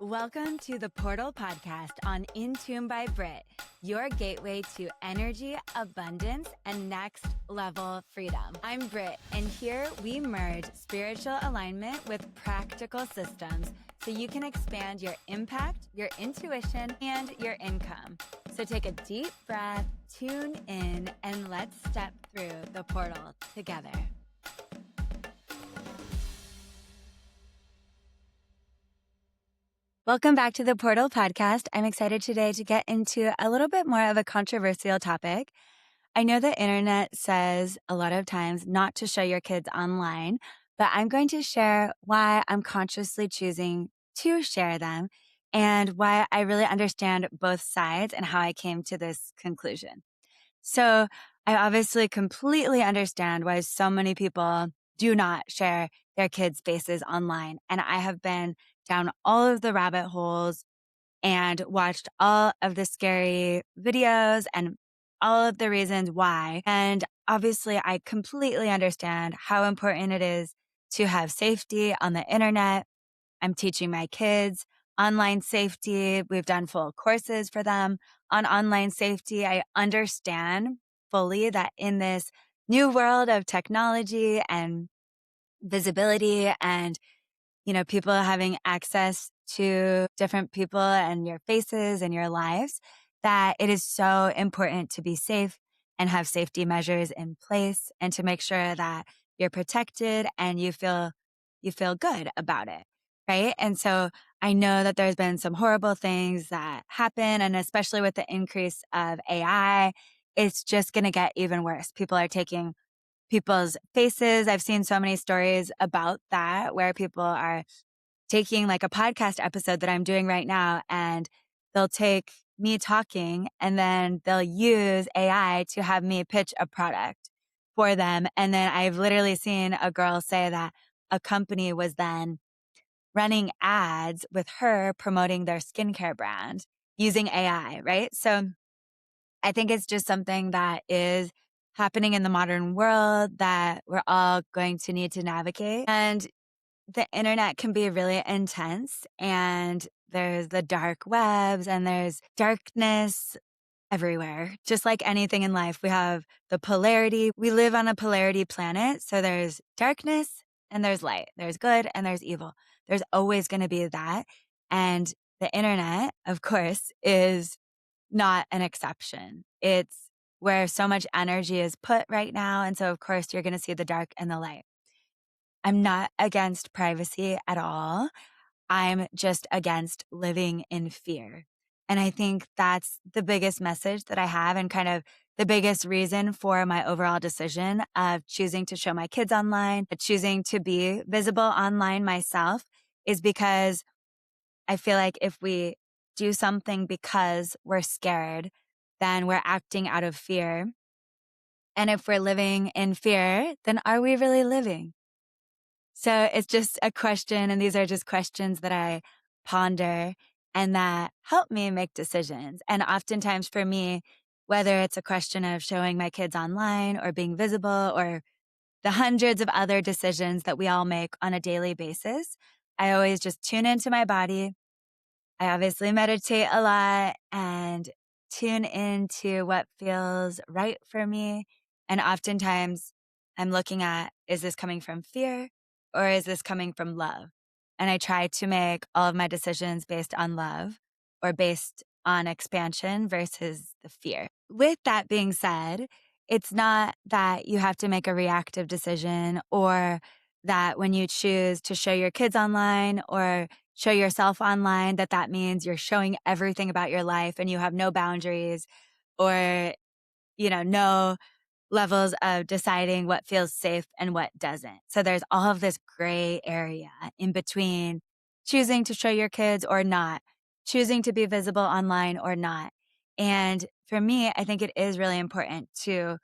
Welcome to the Portal Podcast on In Tune by Britt, your gateway to energy, abundance, and next level freedom. I'm Britt, and here we merge spiritual alignment with practical systems so you can expand your impact, your intuition, and your income. So take a deep breath, tune in, and let's step through the portal together. Welcome back to the Portal Podcast. I'm excited today to get into a little bit more of a controversial topic. I know the internet says a lot of times not to show your kids online, but I'm going to share why I'm consciously choosing to share them and why I really understand both sides and how I came to this conclusion. So I obviously completely understand why so many people do not share their kids' faces online. And I have been down all of the rabbit holes and watched all of the scary videos and all of the reasons why. And obviously, I completely understand how important it is to have safety on the internet. I'm teaching my kids online safety. We've done full courses for them on online safety. I understand fully that in this new world of technology and visibility and people having access to different people and your faces and your lives, that it is so important to be safe and have safety measures in place and to make sure that you're protected and you feel good about it. Right. And so I know that there's been some horrible things that happen. And especially with the increase of AI, it's just going to get even worse. People are taking people's faces. I've seen so many stories about that where people are taking like a podcast episode that I'm doing right now and they'll take me talking and then they'll use AI to have me pitch a product for them. And then I've literally seen a girl say that a company was then running ads with her promoting their skincare brand using AI, right? So I think it's just something that is happening in the modern world that we're all going to need to navigate. And the internet can be really intense and there's the dark webs and there's darkness everywhere. Just like anything in life, we have the polarity. We live on a polarity planet. So there's darkness and there's light. There's good and there's evil. There's always going to be that. And the internet, of course, is not an exception. It's where so much energy is put right now. And so, of course, you're going to see the dark and the light. I'm not against privacy at all. I'm just against living in fear. And I think that's the biggest message that I have and kind of the biggest reason for my overall decision of choosing to show my kids online, choosing to be visible online myself is because I feel like if we do something because we're scared, then we're acting out of fear. And if we're living in fear, then are we really living? So it's just a question, and these are just questions that I ponder and that help me make decisions. And oftentimes for me, whether it's a question of showing my kids online or being visible or the hundreds of other decisions that we all make on a daily basis, I always just tune into my body. I obviously meditate a lot and tune into what feels right for me. And oftentimes I'm looking at, is this coming from fear or is this coming from love? And I try to make all of my decisions based on love or based on expansion versus the fear. With that being said, it's not that you have to make a reactive decision or that when you choose to show your kids online or show yourself online, that means you're showing everything about your life and you have no boundaries or, no levels of deciding what feels safe and what doesn't. So there's all of this gray area in between choosing to show your kids or not, choosing to be visible online or not. And for me, I think it is really important to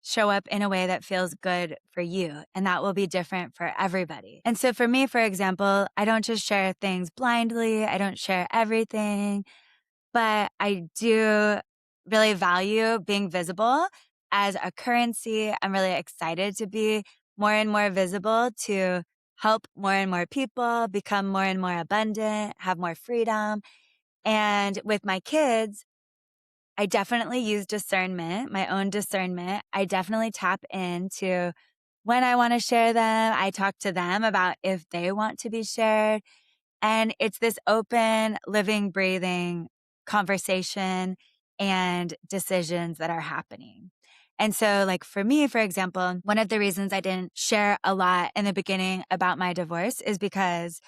show up in a way that feels good for you. And that will be different for everybody. And so for me, for example, I don't just share things blindly. I don't share everything, but I do really value being visible as a currency. I'm really excited to be more and more visible to help more and more people, become more and more abundant, have more freedom. And with my kids, I definitely use discernment, my own discernment. I definitely tap into when I want to share them. I talk to them about if they want to be shared. And it's this open, living, breathing conversation and decisions that are happening. And so, like for me, for example, one of the reasons I didn't share a lot in the beginning about my divorce is because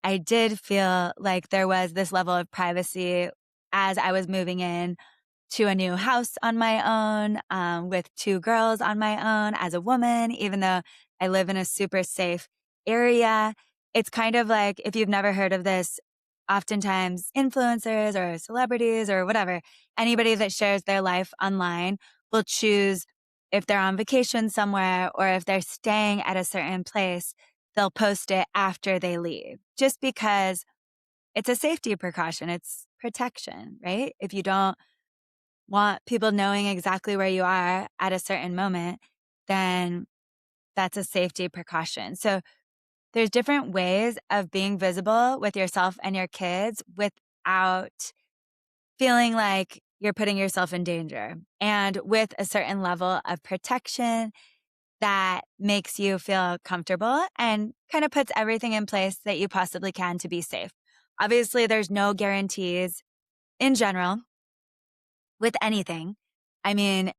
I did feel like there was this level of privacy as I was moving in to a new house on my own, with two girls on my own as a woman, even though I live in a super safe area. It's kind of like, if you've never heard of this, oftentimes influencers or celebrities or whatever, anybody that shares their life online will choose if they're on vacation somewhere or if they're staying at a certain place, they'll post it after they leave just because it's a safety precaution. It's protection, right? If you don't want people knowing exactly where you are at a certain moment, then that's a safety precaution. So there's different ways of being visible with yourself and your kids without feeling like you're putting yourself in danger and with a certain level of protection that makes you feel comfortable and kind of puts everything in place that you possibly can to be safe. Obviously, there's no guarantees in general with anything. I mean,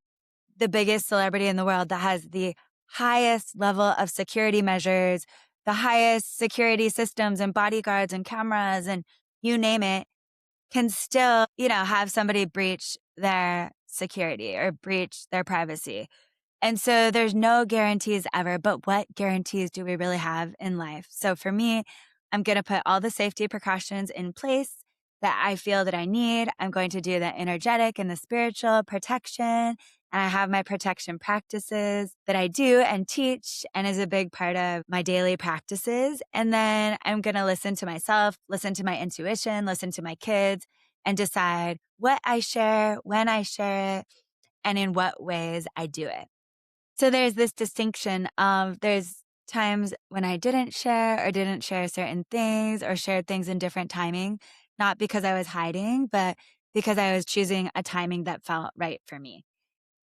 the biggest celebrity in the world that has the highest level of security measures, the highest security systems and bodyguards and cameras and you name it, can still, have somebody breach their security or breach their privacy. And so there's no guarantees ever, but what guarantees do we really have in life? So for me, I'm going to put all the safety precautions in place that I feel that I need. I'm going to do the energetic and the spiritual protection. And I have my protection practices that I do and teach and is a big part of my daily practices. And then I'm going to listen to myself, listen to my intuition, listen to my kids, and decide what I share, when I share it, and in what ways I do it. So there's this distinction of there's times when I didn't share certain things or shared things in different timing, not because I was hiding, but because I was choosing a timing that felt right for me.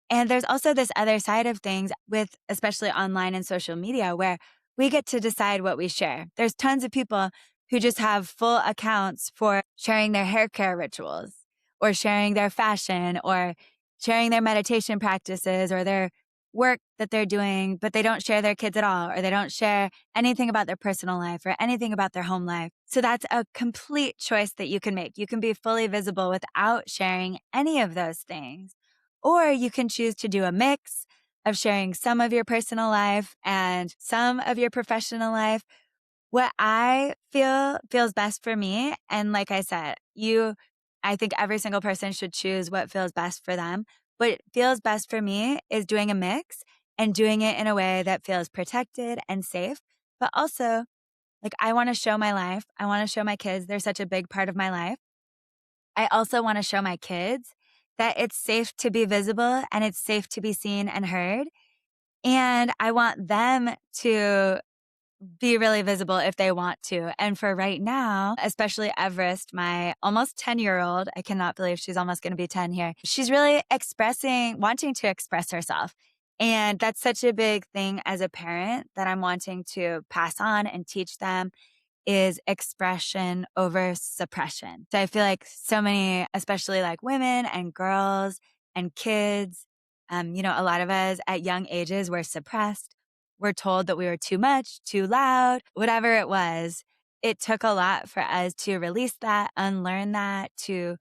And there's also this other side of things with especially online and social media where we get to decide what we share. There's tons of people who just have full accounts for sharing their hair care rituals or sharing their fashion or sharing their meditation practices or their work that they're doing, but they don't share their kids at all, or they don't share anything about their personal life or anything about their home life. So that's a complete choice that you can make. You can be fully visible without sharing any of those things. Or you can choose to do a mix of sharing some of your personal life and some of your professional life. What I feel feels best for me. And like I said, I think every single person should choose what feels best for them. What feels best for me is doing a mix and doing it in a way that feels protected and safe, but also like I want to show my life. I want to show my kids. They're such a big part of my life. I also want to show my kids that it's safe to be visible and it's safe to be seen and heard. And I want them to be really visible if they want to. And for right now, especially Everest, my almost 10-year-old, I cannot believe she's almost going to be 10 here. She's really wanting to express herself. And that's such a big thing as a parent that I'm wanting to pass on and teach them is expression over suppression. So I feel like so many, especially like women and girls and kids, a lot of us at young ages were suppressed. We're told that we were too much, too loud, whatever it was. It took a lot for us to release that, unlearn that, to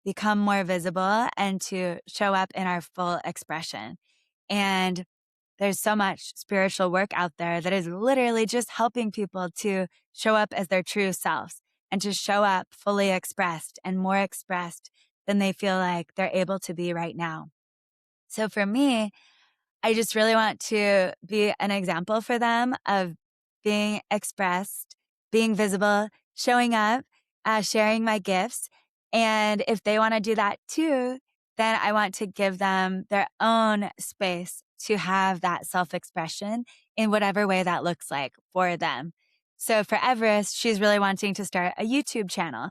become more visible and to show up in our full expression. And there's so much spiritual work out there that is literally just helping people to show up as their true selves and to show up fully expressed and more expressed than they feel like they're able to be right now. So for me, I just really want to be an example for them of being expressed, being visible, showing up, sharing my gifts. And if they want to do that too, then I want to give them their own space to have that self-expression in whatever way that looks like for them. So for Everest, she's really wanting to start a YouTube channel.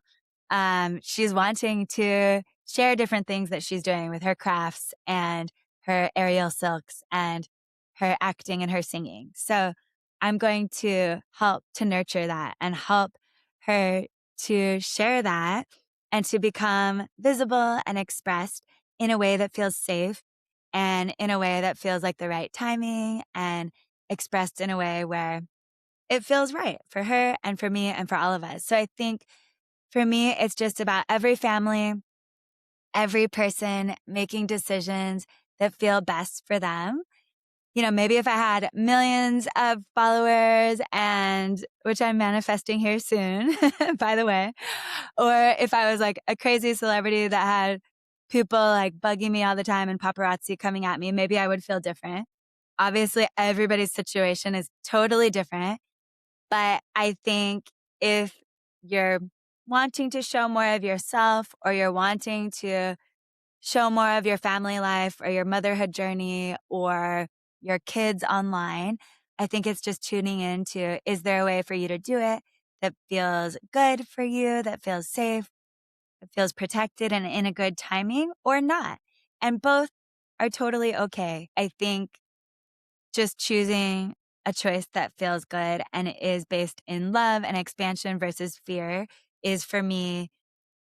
She's wanting to share different things that she's doing with her crafts and her aerial silks and her acting and her singing. So I'm going to help to nurture that and help her to share that and to become visible and expressed in a way that feels safe and in a way that feels like the right timing and expressed in a way where it feels right for her and for me and for all of us. So I think for me, it's just about every family, every person making decisions that feel best for them. You know, maybe if I had millions of followers and which I'm manifesting here soon, by the way, or if I was like a crazy celebrity that had people like bugging me all the time and paparazzi coming at me, maybe I would feel different. Obviously, everybody's situation is totally different, but I think if you're wanting to show more of yourself or you're wanting to show more of your family life or your motherhood journey or your kids online, I think it's just tuning into, is there a way for you to do it that feels good for you, that feels safe, that feels protected and in a good timing or not? And both are totally okay. I think just choosing a choice that feels good and is based in love and expansion versus fear is for me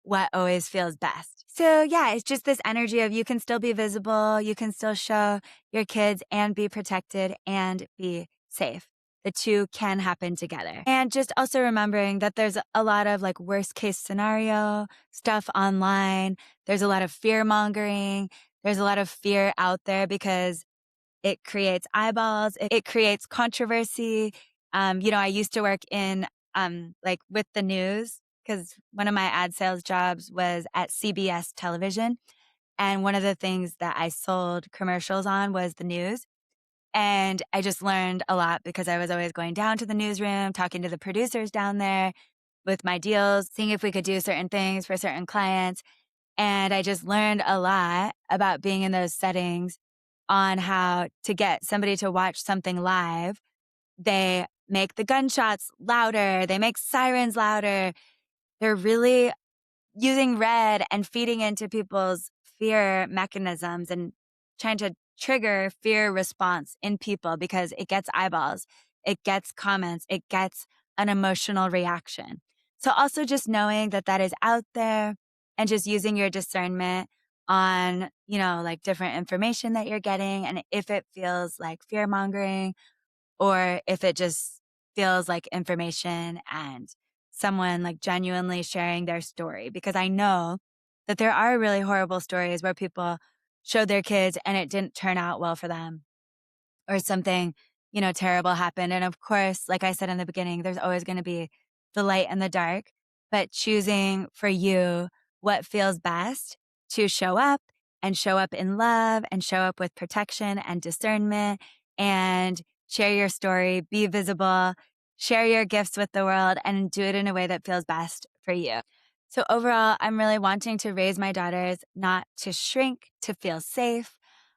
what always feels best. So yeah, it's just this energy of you can still be visible, you can still show your kids and be protected and be safe. The two can happen together. And just also remembering that there's a lot of like worst case scenario stuff online. There's a lot of fear mongering. There's a lot of fear out there because it creates eyeballs. It creates controversy. I used to work in, like with the news because one of my ad sales jobs was at CBS television. And one of the things that I sold commercials on was the news. And I just learned a lot because I was always going down to the newsroom, talking to the producers down there with my deals, seeing if we could do certain things for certain clients. And I just learned a lot about being in those settings on how to get somebody to watch something live. They make the gunshots louder. They make sirens louder. They're really using red and feeding into people's fear mechanisms and trying to trigger fear response in people because it gets eyeballs, it gets comments, it gets an emotional reaction. So also just knowing that that is out there and just using your discernment on, like different information that you're getting. And if it feels like fear mongering or if it just feels like information and someone like genuinely sharing their story, because I know that there are really horrible stories where people showed their kids and it didn't turn out well for them or something, terrible happened. And of course, like I said in the beginning, there's always going to be the light and the dark, but choosing for you what feels best to show up in love and show up with protection and discernment and share your story, be visible, share your gifts with the world and do it in a way that feels best for you. So overall, I'm really wanting to raise my daughters not to shrink, to feel safe,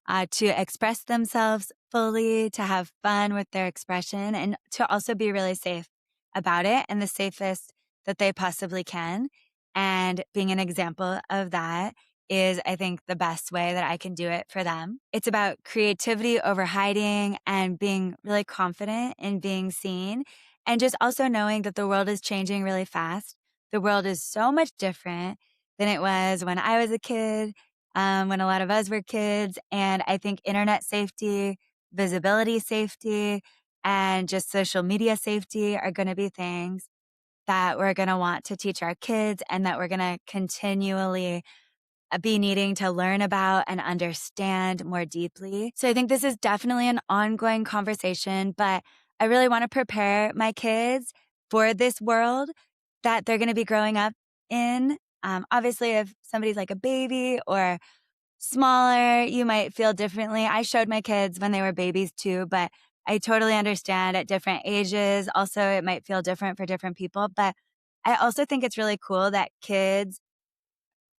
to express themselves fully, to have fun with their expression, and to also be really safe about it and the safest that they possibly can. And being an example of that is, I think, the best way that I can do it for them. It's about creativity over hiding and being really confident in being seen and just also knowing that the world is changing really fast. The world is so much different than it was when I was a kid, when a lot of us were kids. And I think internet safety, visibility safety, and just social media safety are going to be things that we're going to want to teach our kids and that we're going to continually be needing to learn about and understand more deeply. So I think this is definitely an ongoing conversation, but I really want to prepare my kids for this world that they're going to be growing up in. Obviously, if somebody's like a baby or smaller, you might feel differently. I showed my kids when they were babies too, but I totally understand at different ages. Also, it might feel different for different people, but I also think it's really cool that kids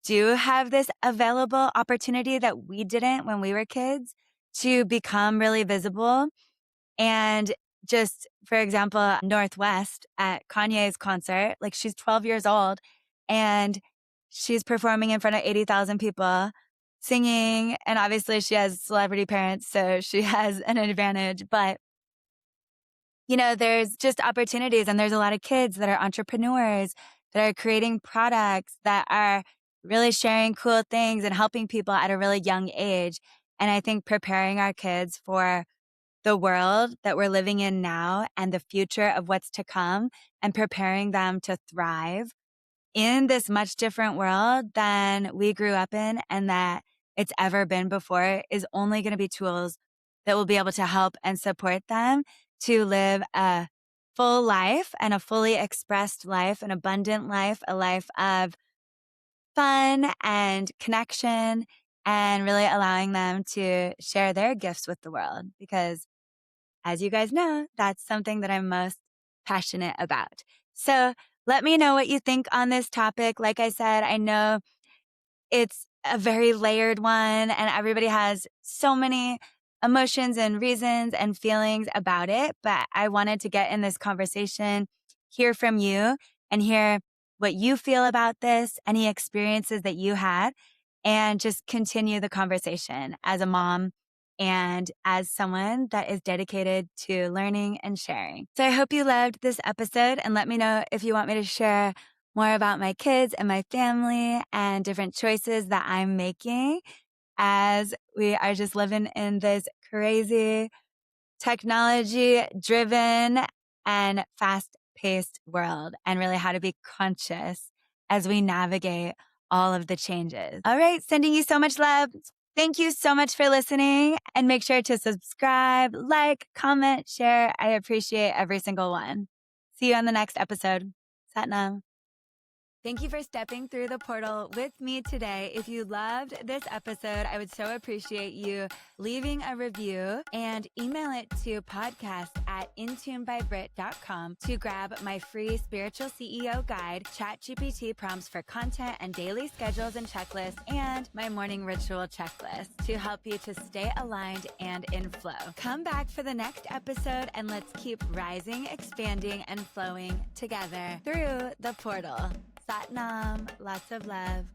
do have this available opportunity that we didn't when we were kids to become really visible. And just, for example, Northwest at Kanye's concert, like she's 12 years old and she's performing in front of 80,000 people singing. And obviously she has celebrity parents, so she has an advantage. But, there's just opportunities, and there's a lot of kids that are entrepreneurs that are creating products that are really sharing cool things and helping people at a really young age. And I think preparing our kids for the world that we're living in now and the future of what's to come, and preparing them to thrive in this much different world than we grew up in and that it's ever been before, is only going to be tools that will be able to help and support them to live a full life and a fully expressed life, an abundant life, a life of fun and connection, and really allowing them to share their gifts with the world. Because as you guys know, that's something that I'm most passionate about. So let me know what you think on this topic. Like I said, I know it's a very layered one and everybody has so many emotions and reasons and feelings about it. But I wanted to get in this conversation, hear from you, and hear what you feel about this, any experiences that you had, and just continue the conversation as a mom and as someone that is dedicated to learning and sharing. So I hope you loved this episode, and let me know if you want me to share more about my kids and my family and different choices that I'm making as we are just living in this crazy technology driven and fast paced world, and really how to be conscious as we navigate all of the changes. All right. Sending you so much love. Thank you so much for listening, and make sure to subscribe, like, comment, share. I appreciate every single one. See you on the next episode. Satnam. Thank you for stepping through the portal with me today. If you loved this episode, I would so appreciate you leaving a review and email it to podcast@intunebybritt.com to grab my free spiritual CEO guide, ChatGPT prompts for content and daily schedules and checklists, and my morning ritual checklist to help you to stay aligned and in flow. Come back for the next episode and let's keep rising, expanding, and flowing together through the portal. Satnam, lots of love.